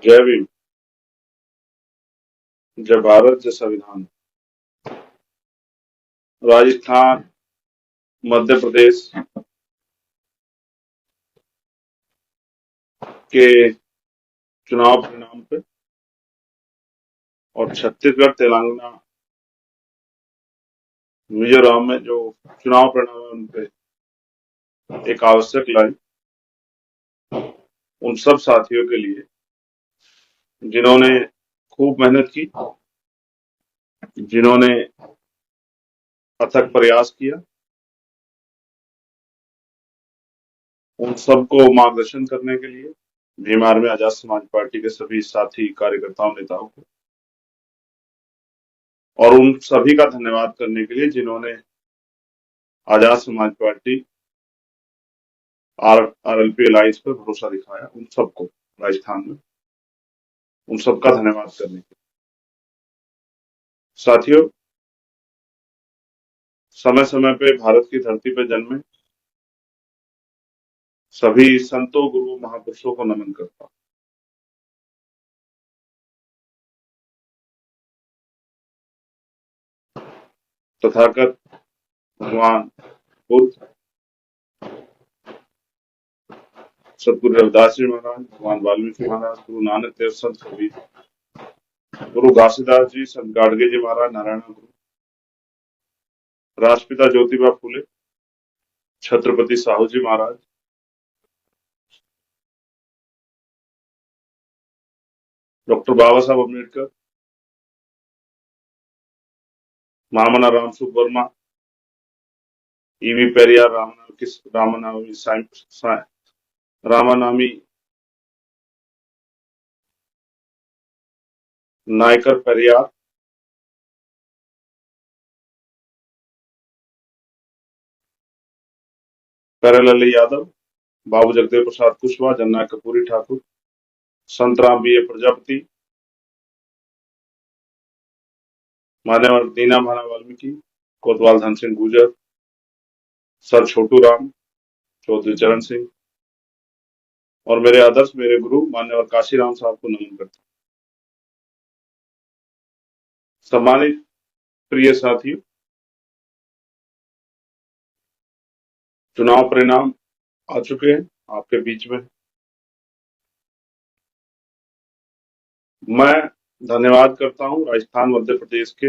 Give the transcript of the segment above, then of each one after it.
जय भीम। जय भारत, जय संविधान। राजस्थान, मध्य प्रदेश के चुनाव परिणाम पे और छत्तीसगढ़, तेलंगाना, मिजोरम में जो चुनाव परिणाम है उन पे एक आवश्यक लाइन उन सब साथियों के लिए जिन्होंने खूब मेहनत की, जिन्होंने अथक प्रयास किया, उन सबको मार्गदर्शन करने के लिए भीम आर्मी आजाद समाज पार्टी के सभी साथी कार्यकर्ताओं नेताओं को, और उन सभी का धन्यवाद करने के लिए जिन्होंने Azad Samaj party RLP alliance पर भरोसा दिखाया। उन सबको राजस्थान में उन सबका धन्यवाद करने के लिए साथियों, समय समय पे भारत की धरती पर जन्मे सभी संतों, गुरु, महापुरुषों को नमन करता हूं। तथागत भगवान बुद्ध, सतगुरु रविदास जी महाराज, भगवान वाल्मीकि महाराज, गुरु नानक देव, संत कबीर, गुरु घासीदास जी, संत गाडगे जी महाराज, नारायण गुरु, राष्ट्रपिता ज्योतिबा फूले, छत्रपति साहू जी महाराज, डॉक्टर बाबा साहब अम्बेडकर, महामना राम सुब्बवर्मा, ईवी पेरियार, रामानामी नायकर पेरियार, प्यारेलाल यादव, बाबू जगदेव प्रसाद कुशवाहा, जननायक कर्पूरी ठाकुर, संत राम बी ए प्रजापति, मान्यवर दीना भाना वाल्मीकि, कोतवाल धन सिंह गुर्जर, सर छोटू राम, चौधरी चरण सिंह और मेरे आदर्श, मेरे गुरु मान्यवर काशीराम साहब को नमन करता हूं। सम्मानित प्रिय साथियों, चुनाव परिणाम आ चुके हैं आपके बीच में। मैं धन्यवाद करता हूं राजस्थान, मध्य प्रदेश के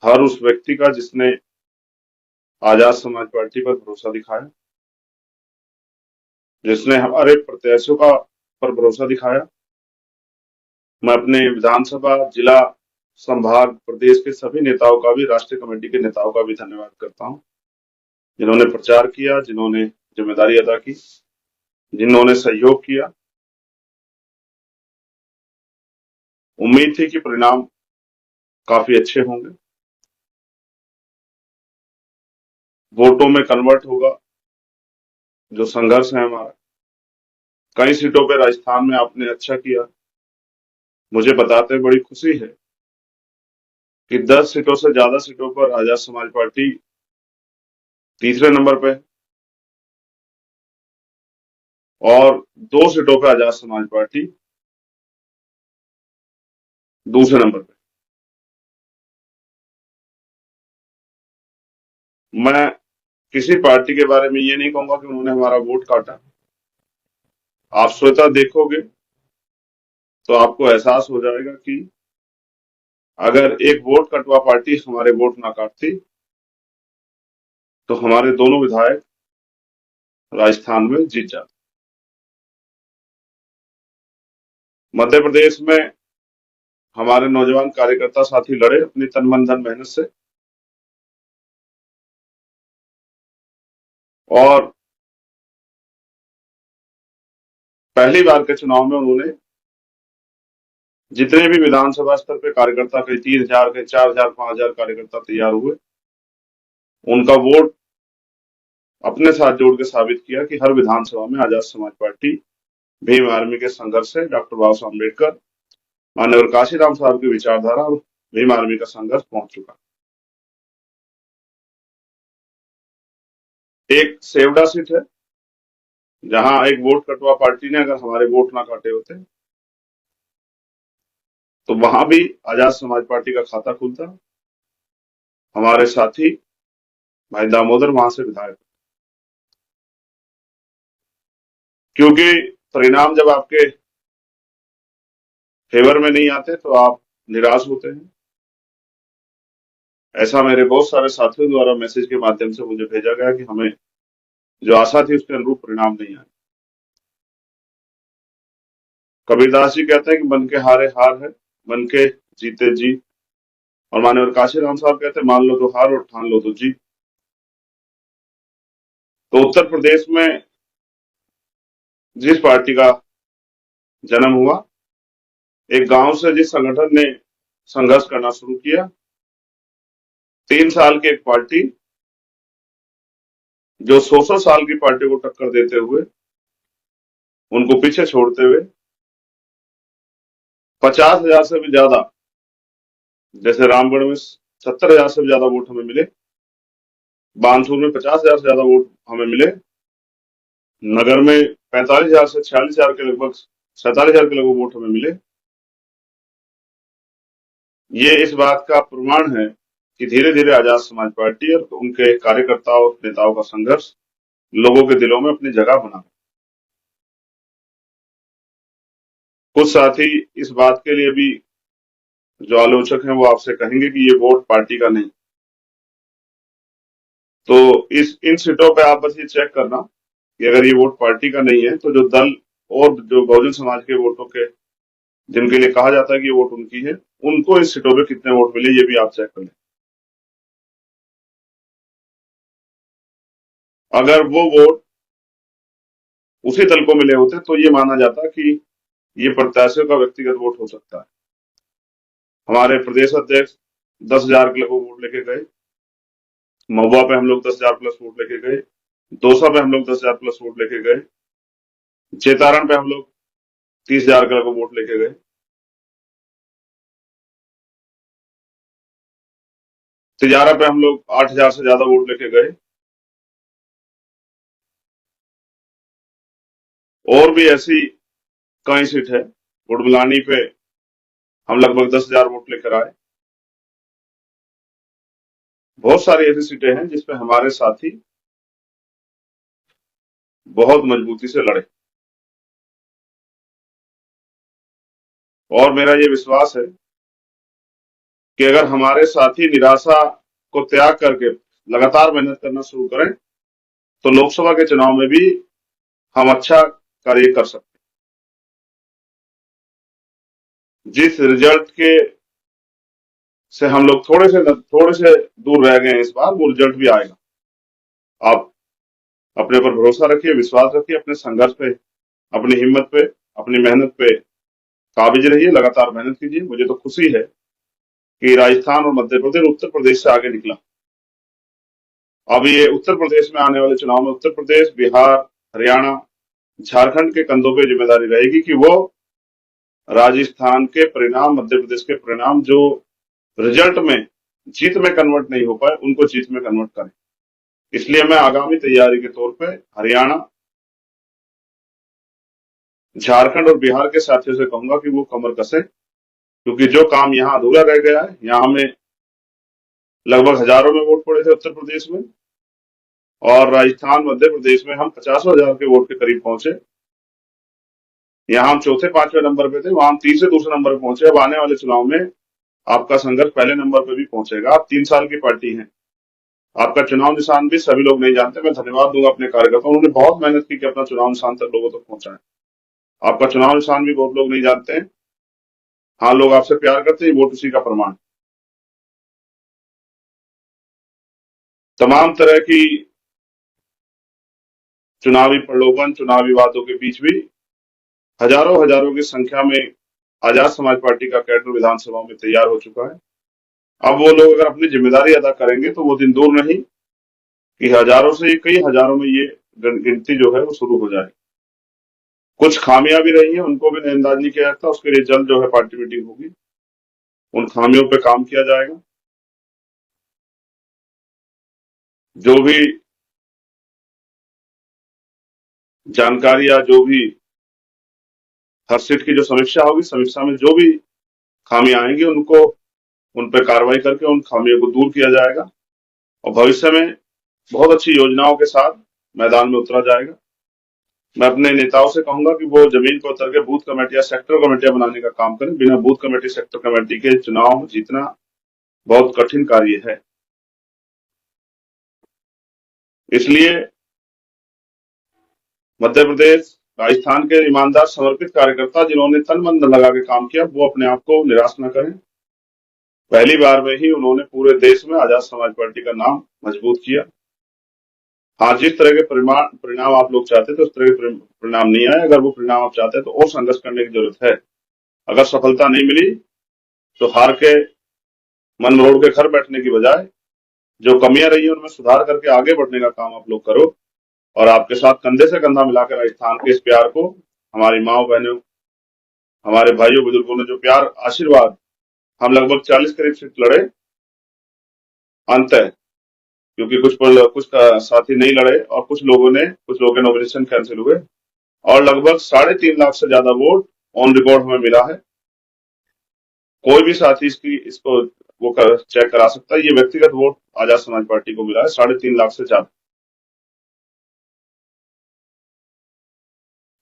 हर उस व्यक्ति का जिसने आजाद समाज पार्टी पर भरोसा दिखाया, जिसने हमारे प्रत्याशियों का पर भरोसा दिखाया। मैं अपने विधानसभा, जिला, संभाग, प्रदेश के सभी नेताओं का भी, राष्ट्रीय कमेटी के नेताओं का भी धन्यवाद करता हूं, जिन्होंने प्रचार किया, जिन्होंने जिम्मेदारी अदा की, जिन्होंने सहयोग किया। उम्मीद थी कि परिणाम काफी अच्छे होंगे, वोटों में कन्वर्ट होगा। जो संघर्ष है हमारा, कई सीटों पे राजस्थान में आपने अच्छा किया, मुझे बताते बड़ी खुशी है कि 10 सीटों से ज्यादा सीटों पर आजाद समाज पार्टी तीसरे नंबर पे और 2 सीटों पर आजाद समाज पार्टी दूसरे नंबर पे। मैं किसी पार्टी के बारे में ये नहीं कहूंगा कि उन्होंने हमारा वोट काटा। आप स्वतः देखोगे तो आपको एहसास हो जाएगा कि अगर एक वोट कटवा पार्टी हमारे वोट ना काटती तो हमारे दोनों विधायक राजस्थान में जीत जाते। मध्य प्रदेश में हमारे नौजवान कार्यकर्ता साथी लड़े अपनी तन मन धन मेहनत से, और पहली बार के चुनाव में उन्होंने जितने भी विधानसभा स्तर पे कार्यकर्ता, कई 3,000 के 4,000 5,000 कार्यकर्ता तैयार हुए, उनका वोट अपने साथ जोड़ के साबित किया कि हर विधानसभा में आजाद समाज पार्टी, भीम आर्मी के संघर्ष से, डॉक्टर बाबा साहब अम्बेडकर, माननीय काशीराम साहब की विचारधारा और भीम आर्मी का संघर्ष पहुंच चुका। एक सेवडा सीट है जहां एक वोट कटवा पार्टी ने अगर हमारे वोट ना काटे होते तो वहां भी आजाद समाज पार्टी का खाता खुलता। हमारे साथी भाई दामोदर वहां से विधायक, क्योंकि परिणाम जब आपके फेवर में नहीं आते तो आप निराश होते हैं। ऐसा मेरे बहुत सारे साथियों द्वारा मैसेज के माध्यम से मुझे भेजा गया कि हमें जो आशा थी उसके अनुरूप परिणाम नहीं आए। कबीरदास जी कहते हैं कि मन के हारे हार है, मन के जीते जीत। और माननीय काशीराम साहब कहते हैं मान लो तो हार और ठान लो तो जीत। तो उत्तर प्रदेश में जिस पार्टी का जन्म हुआ, एक गांव से जिस संगठन ने संघर्ष करना शुरू किया, 3 साल की एक पार्टी जो 100 साल की पार्टी को टक्कर देते हुए, उनको पीछे छोड़ते हुए 50,000 से भी ज्यादा, जैसे रामगढ़ में 70,000 से भी ज्यादा वोट हमें मिले, बानसूर में 50,000 से ज्यादा वोट हमें मिले, नगर में 45,000 से 46,000 के लगभग 47,000 के लगभग वोट हमें मिले। ये इस बात का प्रमाण है कि धीरे धीरे आजाद समाज पार्टी और उनके कार्यकर्ताओं और नेताओं का संघर्ष लोगों के दिलों में अपनी जगह बना। कुछ साथी इस बात के लिए भी जो आलोचक हैं वो आपसे कहेंगे कि ये वोट पार्टी का नहीं। तो इस इन सीटों पे आप बस ये चेक करना कि अगर ये वोट पार्टी का नहीं है तो जो दल और जो बहुजन समाज के वोटों के जिनके लिए कहा जाता है कि ये वोट उनकी है, उनको इस सीटों पे कितने वोट मिले ये भी आप चेक कर लें। अगर वो वोट उसी दल को मिले होते तो ये माना जाता कि ये प्रत्याशियों का व्यक्तिगत वोट हो सकता है। हमारे प्रदेश अध्यक्ष 10,000 के लगभग वोट लेके गए, महुआ पे हम लोग 10,000 प्लस वोट लेके गए, दौसा पे हम लोग 10,000 प्लस वोट लेके गए, चेतारण पे हम लोग 30,000 के लगभग वोट लेके गए, तिजारा पे हम लोग 8,000 से ज्यादा वोट लेके गए। और भी ऐसी कई सीट है। गुड़बुलानी पे हम लगभग 10,000 वोट लेकर आए। बहुत सारी ऐसी सीटें हैं जिसपे हमारे साथी बहुत मजबूती से लड़े। और मेरा ये विश्वास है कि अगर हमारे साथी निराशा को त्याग करके लगातार मेहनत करना शुरू करें तो लोकसभा के चुनाव में भी हम अच्छा कार्य कर सकते हैं। जिस रिजल्ट के से हम लोग थोड़े से दूर रह गए हैं, इस बार वो रिजल्ट भी आएगा। आप अपने पर भरोसा रखिए, विश्वास रखिए, अपने संघर्ष पे, अपनी हिम्मत पे, अपनी मेहनत पे काबिज रहिए, लगातार मेहनत कीजिए। मुझे तो खुशी है कि राजस्थान और मध्य प्रदेश उत्तर प्रदेश से आगे निकला। अब ये उत्तर प्रदेश में आने वाले चुनाव में उत्तर प्रदेश, बिहार, हरियाणा, झारखंड के कंधों पे जिम्मेदारी रहेगी कि वो राजस्थान के परिणाम, मध्य प्रदेश के परिणाम जो रिजल्ट में जीत में कन्वर्ट नहीं हो पाए, उनको जीत में कन्वर्ट करें। इसलिए मैं आगामी तैयारी के तौर पे हरियाणा, झारखंड और बिहार के साथियों से कहूंगा कि वो कमर कसे, क्योंकि जो काम यहाँ अधूरा रह गया है, यहाँ हमें लगभग हजारों में वोट पड़े थे उत्तर प्रदेश में, और राजस्थान, मध्य प्रदेश में हम 50,000 के वोट के करीब पहुंचे। यहाँ हम चौथे पांचवें नंबर पे थे, वहां हम तीसरे दूसरे नंबर पे पहुंचे। अब आने वाले चुनाव में आपका संघर्ष पहले नंबर पे भी पहुंचेगा। आप 3 साल की पार्टी है, आपका चुनाव निशान भी सभी लोग नहीं जानते। मैं धन्यवाद दूंगा अपने कार्यकर्ताओं, उन्होंने बहुत मेहनत की कि अपना चुनाव निशान तक लोगों तक पहुंचाए। आपका चुनाव निशान भी बहुत लोग नहीं जानते हैं। हाँ, लोग आपसे प्यार करते हैं, वोट उसी का प्रमाण। तमाम तरह की चुनावी प्रलोभन, चुनावी वादों के बीच भी हजारों हजारों की संख्या में आजाद समाज पार्टी का कैडर विधानसभा में तैयार हो चुका है। अब वो लोग अगर अपनी जिम्मेदारी अदा करेंगे तो वो दिन दूर नहीं कि हजारों से कई हजारों में ये गिनती जो है वो शुरू हो जाए। कुछ खामियां भी रही हैं, उनको भी नजरअंदाज नहीं किया जाता। उसके लिए जल्द जो है पार्टी मीटिंग होगी, उन खामियों पे काम किया जाएगा। जो भी जानकारी या जो भी हर सीट की जो समीक्षा होगी, समीक्षा में जो भी खामियां आएंगी उनको उन पर कार्रवाई करके उन खामियों को दूर किया जाएगा और भविष्य में बहुत अच्छी योजनाओं के साथ मैदान में उतरा जाएगा। मैं अपने नेताओं से कहूंगा कि वो जमीन पर उतर के बूथ कमेटी या सेक्टर कमेटियां बनाने का काम करें। बिना बूथ कमेटी सेक्टर कमेटी के चुनाव जीतना बहुत कठिन कार्य है। इसलिए मध्य प्रदेश, राजस्थान के ईमानदार समर्पित कार्यकर्ता जिन्होंने तन मन धन लगा के काम किया, वो अपने आप को निराश न करें। पहली बार में ही उन्होंने पूरे देश में आजाद समाज पार्टी का नाम मजबूत किया। हाँ, जिस तरह के परिणाम आप लोग चाहते थे उस तरह के परिणाम नहीं आए। अगर वो परिणाम आप चाहते हैं तो और संघर्ष करने की जरूरत है। अगर सफलता नहीं मिली तो हार के मन मरोड़ के घर बैठने की बजाय जो कमियां रही है उनमें सुधार करके आगे बढ़ने का काम आप लोग करो और आपके साथ कंधे से कंधा मिलाकर राजस्थान के इस प्यार को, हमारी माओ बहनों, हमारे भाइयों बुजुर्गों ने जो प्यार, आशीर्वाद, हम लगभग 40 करीब सीट लड़े, अंत है क्योंकि कुछ साथी नहीं लड़े और कुछ लोगों के नॉमिनेशन कैंसिल हुए और लगभग 3.5 लाख से ज्यादा वोट ऑन रिकॉर्ड हमें मिला है। कोई भी साथी इसको वो चेक करा सकता है। ये व्यक्तिगत वोट आजाद समाज पार्टी को मिला है 3.5 लाख से ज्यादा।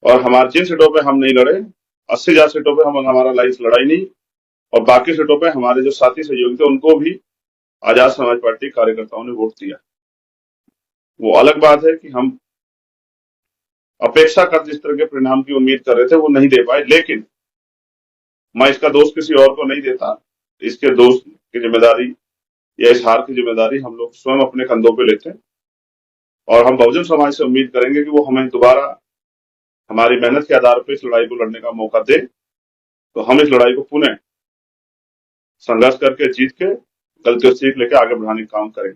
और हमारे जिन सीटों पे हम नहीं लड़े, 80,000 सीटों पे हम हमारा लाइफ लड़ाई नहीं और बाकी सीटों पे हमारे जो साथी सहयोगी थे उनको भी आजाद समाज पार्टी कार्यकर्ताओं ने वोट दिया। वो अलग बात है कि हम अपेक्षा कर जिस तरह के परिणाम की उम्मीद कर रहे थे वो नहीं दे पाए, लेकिन मैं इसका दोष किसी और को नहीं देता। इसके दोष की जिम्मेदारी या इस हार की जिम्मेदारी हम लोग स्वयं अपने कंधों पे लेते हैं और हम बहुजन समाज से उम्मीद करेंगे कि वो हमें दोबारा हमारी मेहनत के आधार पर इस लड़ाई को लड़ने का मौका दे, तो हम इस लड़ाई को पुनः संघर्ष करके जीत के गलतियों से सीख लेके आगे बढ़ाने का काम करें।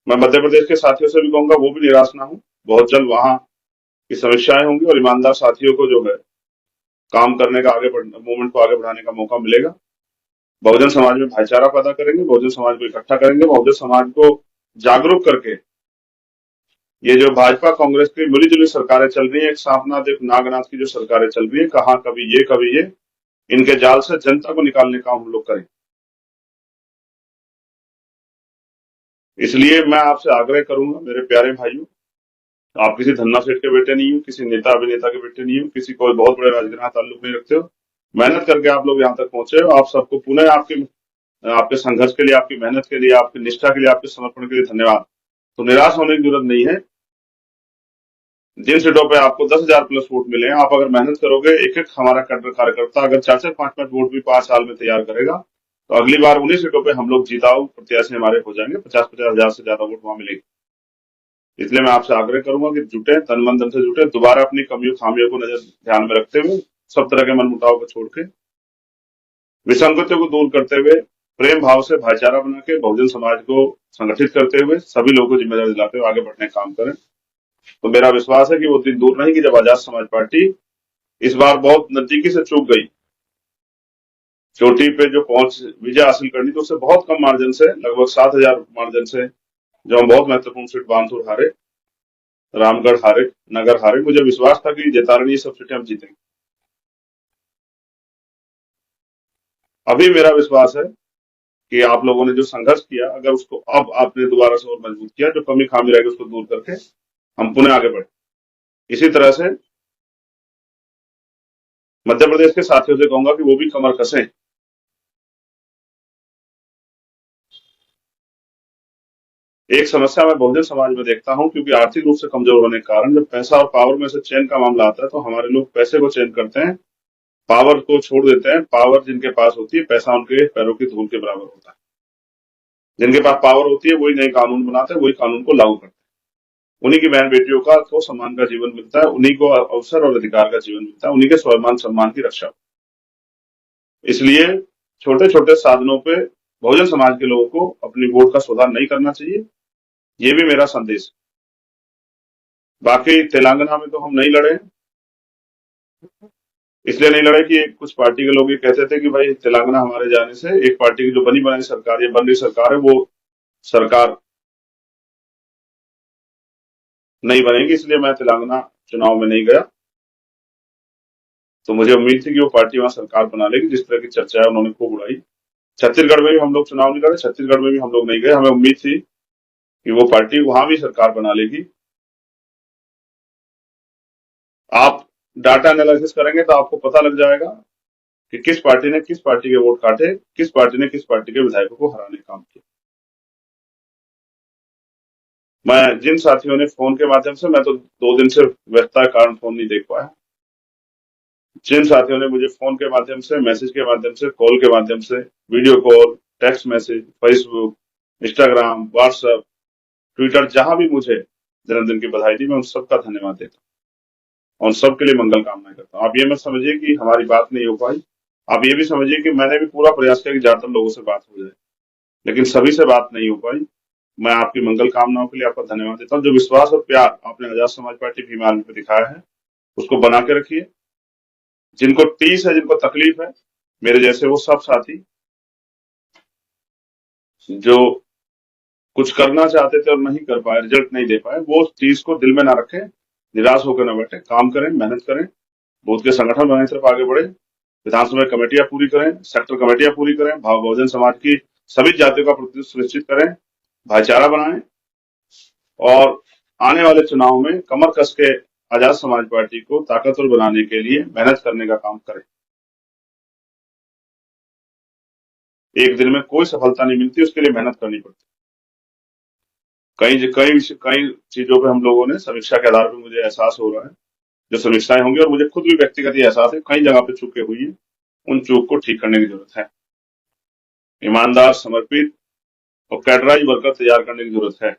मैं मध्य प्रदेश के साथियों से भी कहूंगा वो भी निराश ना हो। बहुत जल्द वहां की समीक्षाएं होंगी और ईमानदार साथियों को जो है काम करने का मूवमेंट को आगे बढ़ाने का मौका मिलेगा। बहुजन समाज में भाईचारा पैदा करेंगे, बहुजन समाज को इकट्ठा करेंगे, बहुजन समाज को जागरूक करके ये जो भाजपा कांग्रेस की मिलीजुली सरकारें चल रही है, एक सांपनाथ एक नागनाथ की जो सरकारें चल रही है, कहा कभी ये इनके जाल से जनता को निकालने का हम लोग करें। इसलिए मैं आपसे आग्रह करूंगा मेरे प्यारे भाइयों, आप किसी धन्ना सेठ के बेटे नहीं हो, किसी नेता अभिनेता के बेटे नहीं हो, किसी कोई बहुत बड़े राजनीति ताल्लुक नहीं रखते हो। मेहनत करके आप लोग यहाँ तक पहुंचे हो। आप सबको पुनः आपके संघर्ष के लिए, आपकी मेहनत के लिए, आपकी निष्ठा के लिए, आपके समर्पण के लिए धन्यवाद। तो निराश होने की जरूरत नहीं है। जिन सीटों पे आपको 10,000 प्लस वोट मिले हैं, आप अगर मेहनत करोगे, एक एक हमारा कार्यकर्ता अगर 4-4, 5-5 वोट भी 5 साल में तैयार करेगा तो अगली बार उन्हीं सीटों पे हम लोग जीताऊ प्रत्याशी हमारे हो जाएंगे। 50-50 हजार से ज्यादा वोट वहां मिलेगी। इसलिए मैं आपसे आग्रह करूंगा कि जुटे, तन मन धन से जुटे, दोबारा अपनी कमियों खामियों को ध्यान में रखते हुए, सब तरह के मनमुटाव को छोड़ के, विसंगतियों को दूर करते हुए, प्रेम भाव से भाईचारा बना के बहुजन समाज को संगठित करते हुए, सभी लोगों को जिम्मेदारी दिलाते हुए आगे बढ़ने का काम करें। तो मेरा विश्वास है कि वो दिन दूर नहीं कि जब आजाद समाज पार्टी इस बार बहुत नजदीकी से चूक गई। चोटी पे जो पहुंच विजय हासिल करनी, तो उससे बहुत कम मार्जिन से, लगभग 7,000 मार्जिन से, जो हम बहुत महत्वपूर्ण सीट बानसूर हारे, रामगढ़ हारे, नगर हारे, मुझे विश्वास था कि जैतारणी सब सीटें हम जीतेंगे। अभी मेरा विश्वास है कि आप लोगों ने जो संघर्ष किया, अगर उसको अब आपने दोबारा से और मजबूत किया, जो कमी खामी रहेगी उसको दूर करके हम पुनः आगे बढ़े। इसी तरह से मध्य प्रदेश के साथियों से कहूंगा कि वो भी कमर कसें। एक समस्या मैं बहुजन समाज में देखता हूं, क्योंकि आर्थिक रूप से कमजोर होने के कारण जब पैसा और पावर में से चयन का मामला आता है तो हमारे लोग पैसे को चयन करते हैं, पावर को छोड़ देते हैं। पावर जिनके पास होती है, पैसा उनके पैरों की धूल के बराबर होता है। जिनके पास पावर होती है वही नए कानून बनाते हैं, वही कानून को लागू करते हैं। उन्हीं की बहन बेटियों को सम्मान का जीवन मिलता है, उन्हीं को अवसर और अधिकार का जीवन मिलता है, उन्हीं के स्वाभिमान सम्मान की रक्षा। इसलिए छोटे छोटे साधनों पे बहुजन समाज के लोगों को अपनी वोट का सुधार नहीं करना चाहिए, ये भी मेरा संदेश। बाकी तेलंगाना में तो हम नहीं लड़े, इसलिए नहीं लड़े कि कुछ पार्टी के लोग ये कहते थे कि भाई तेलंगाना हमारे जाने से एक पार्टी की जो बनी बनाई सरकार, ये बन रही सरकार है, वो सरकार नहीं बनेगी, इसलिए मैं तेलंगाना चुनाव में नहीं गया, तो मुझे उम्मीद थी कि वो पार्टी वहां सरकार बना लेगी। जिस तरह की चर्चा है उन्होंने खूब उड़ाई। छत्तीसगढ़ में भी हम लोग चुनाव नहीं लड़े, छत्तीसगढ़ में भी हम लोग नहीं गए। हमें उम्मीद थी कि वो पार्टी वहां भी सरकार बना लेगी। आप डाटा एनालिसिस करेंगे तो आपको पता लग जाएगा कि किस पार्टी ने किस पार्टी के वोट काटे, किस पार्टी ने किस पार्टी के विधायकों को हराने का काम किया। मैं जिन साथियों ने फोन के माध्यम से, मैं तो 2 दिन से व्यस्तता के कारण फोन नहीं देख पाया, जिन साथियों ने मुझे फोन के माध्यम से, मैसेज के माध्यम से, कॉल के माध्यम से, video call, text message, Facebook, Instagram, WhatsApp, Twitter, जहां भी मुझे जन्मदिन की बधाई दी, मैं उन सबका धन्यवाद देता हूँ और सबके लिए मंगल कामनाएं करता हूँ। आप ये मत समझिए कि हमारी बात नहीं हो पाई, आप ये भी समझिए कि मैंने भी पूरा प्रयास किया कि ज्यादातर लोगों से बात हो जाए, लेकिन सभी से बात नहीं हो पाई। मैं आपकी मंगल कामनाओं के लिए आपका धन्यवाद देता हूँ। जो विश्वास और प्यार आपने आजाद समाज पार्टी भीम आर्मी पे दिखाया है, उसको बना के रखिए। जिनको टीस है, जिनको तकलीफ है, मेरे जैसे वो सब साथी जो कुछ करना चाहते थे और नहीं कर पाए, रिजल्ट नहीं दे पाए, वो चीज को दिल में ना रखें, निराश होकर ना बैठे, काम करें, मेहनत करें, बूथ के संगठन बनाने की तरफ आगे बढ़े, विधानसभा कमेटियां पूरी करें, सेक्टर कमेटियां पूरी करें, बहुजन समाज की सभी जातियों का प्रतिनिधित्व सुनिश्चित करें, भाईचारा बनाएं और आने वाले चुनाव में कमर कस के आजाद समाज पार्टी को ताकतवर बनाने के लिए मेहनत करने का काम करें। एक दिन में कोई सफलता नहीं मिलती, उसके लिए मेहनत करनी पड़ती। कई चीजों पे हम लोगों ने समीक्षा के आधार पर मुझे एहसास हो रहा है, जो समीक्षाएं होंगी, और मुझे खुद भी व्यक्तिगत ये एहसास है कई जगह पे चूकें हुई है, उन चूक को ठीक करने की जरूरत है। ईमानदार, समर्पित और कैडराइज वर्कर तैयार करने की जरूरत है,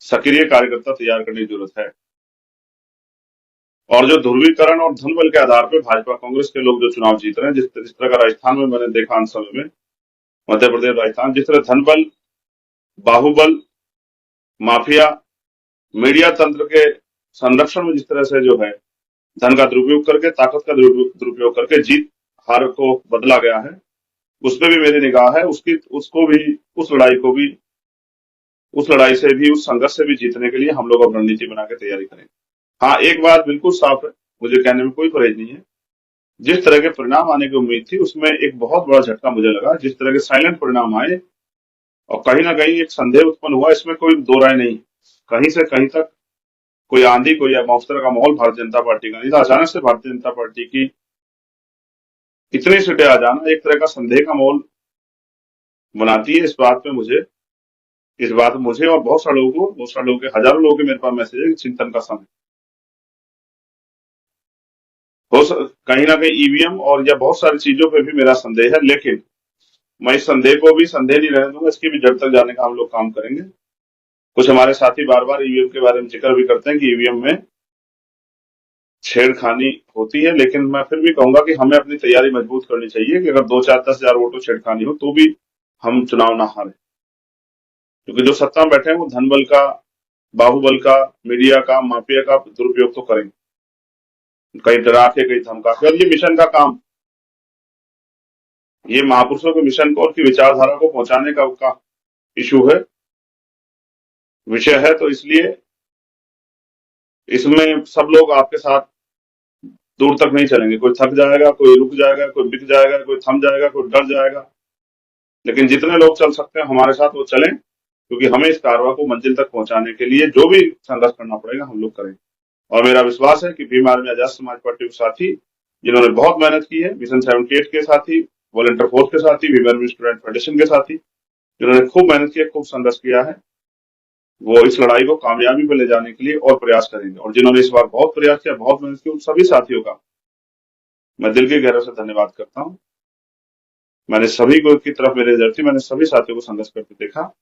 सक्रिय कार्यकर्ता तैयार करने की जरूरत है। और जो ध्रुवीकरण और धनबल के आधार पर भाजपा कांग्रेस के लोग जो चुनाव जीत रहे हैं, जिस तरह का राजस्थान में मैंने देखा अंत समय में, मध्य प्रदेश, राजस्थान, जिस तरह धनबल, बाहुबल, माफिया, मीडिया तंत्र के संरक्षण में जिस तरह से जो है धन का दुरुपयोग करके, ताकत का दुरुपयोग करके जीत हार को बदला गया है, उसमें भी मेरी निगाह है। उसको भी, उस लड़ाई से भी, उस संघर्ष से भी जीतने के लिए हम लोग अब रणनीति बना के तैयारी करेंगे। हाँ, एक बात बिल्कुल साफ है, मुझे कहने में कोई परहेज नहीं है, जिस तरह के परिणाम आने की उम्मीद थी उसमें एक बहुत बड़ा झटका मुझे लगा। जिस तरह के साइलेंट परिणाम आए और कहीं ना कहीं एक संदेह उत्पन्न हुआ, इसमें कोई दो राय नहीं। कहीं से कहीं तक कोई आंधी, कोई मौसम का माहौल भारतीय जनता पार्टी का नहीं था। अचानक से भारतीय जनता पार्टी की इतनी सीटें आ जाना एक तरह का संदेह का माहौल बनाती है। इस बात में मुझे और बहुत सारे लोगों के, हजारों लोगों के मेरे पास मैसेज है कि चिंतन का समय कहीं ना कहीं ईवीएम और या बहुत सारी चीजों पे भी मेरा संदेह है, लेकिन मैं इस संदेह को भी संदेह नहीं रहने दूंगा। इसकी भी जड़ तक जाने का हम लोग काम करेंगे। कुछ हमारे साथी बार बार ईवीएम के बारे में जिक्र भी करते हैं कि ईवीएम में छेड़खानी होती है, लेकिन मैं फिर भी कहूंगा कि हमें अपनी तैयारी मजबूत करनी चाहिए कि अगर 2, 4, 10,000 वोटों छेड़खानी हो तो भी हम चुनाव ना हारें, क्योंकि जो सत्ता में बैठे हैं वो धनबल का, बाहुबल का, मीडिया का, माफिया का दुरुपयोग तो करेंगे, कहीं डरा के, कहीं धमका के। और ये मिशन का काम, ये महापुरुषों के मिशन को, उनकी विचारधारा को पहुंचाने का इशू है, विषय है, तो इसलिए इसमें सब लोग आपके साथ दूर तक नहीं चलेंगे। कोई थक जाएगा, कोई रुक जाएगा, कोई बिक जाएगा, कोई थम जाएगा, कोई डर जाएगा, लेकिन जितने लोग चल सकते हैं हमारे साथ वो चलें, क्योंकि हमें इस कारवा को मंजिल तक पहुंचाने के लिए जो भी संघर्ष करना पड़ेगा हम लोग करेंगे। और मेरा विश्वास है कि भीम आर्मी आजाद समाज पार्टी के साथी जिन्होंने बहुत मेहनत की है, मिशन 78 के साथी, वॉलंटियर फोर्स के साथी, भीम आर्मी स्टूडेंट फेडरेशन के साथी, जिन्होंने खूब मेहनत की है, खूब संघर्ष किया है, वो इस लड़ाई को कामयाबी पर ले जाने के लिए और प्रयास करेंगे। और जिन्होंने इस बार बहुत प्रयास किया, बहुत मेहनत की, उन सभी साथियों का मैं दिल के गहरे से धन्यवाद करता हूँ। मैंने सभी को की तरफ मेरे नजर थी, मैंने सभी साथियों को संघर्ष करते देखा।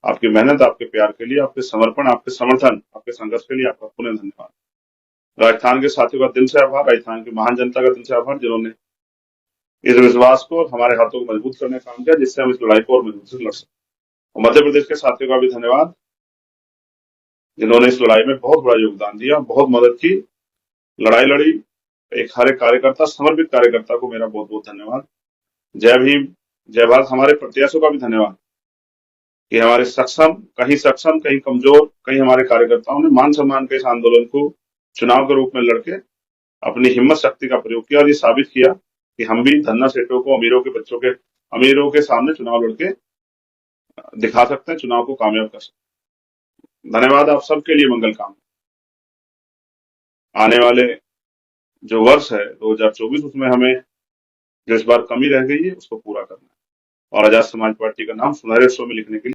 आपकी मेहनत, आपके प्यार के लिए, आपके समर्पण, आपके समर्थन, आपके संघर्ष के लिए आपका पुनः धन्यवाद। राजस्थान के साथियों का दिल से आभार, राजस्थान की महान जनता का दिल से आभार, जिन्होंने इस विश्वास को और हमारे हाथों को मजबूत करने का काम किया, जिससे हम इस लड़ाई को और मजबूत से लड़ सकें। और मध्य प्रदेश के साथियों का भी धन्यवाद, जिन्होंने इस लड़ाई में बहुत बड़ा योगदान दिया, बहुत मदद की, लड़ाई लड़ी। एक हर एक कार्यकर्ता, समर्पित कार्यकर्ता को मेरा बहुत बहुत धन्यवाद। जय भीम, जय भारत। हमारे प्रत्याशियों का भी धन्यवाद कि हमारे सक्षम, कहीं कमजोर, कहीं हमारे कार्यकर्ताओं ने मान सम्मान के इस आंदोलन को चुनाव के रूप में लड़के अपनी हिम्मत शक्ति का प्रयोग किया और ये साबित किया कि हम भी धन्ना सेठों को, अमीरों के सामने चुनाव लड़के दिखा सकते हैं, चुनाव को कामयाब कर सकते हैं। धन्यवाद। आप सबके लिए मंगल काम। आने वाले जो वर्ष है 2024, उसमें हमें जो इस बार कमी रह गई है उसको पूरा करना है और आजाद समाज पार्टी का नाम सुनहरे अक्षरों में लिखने के लिए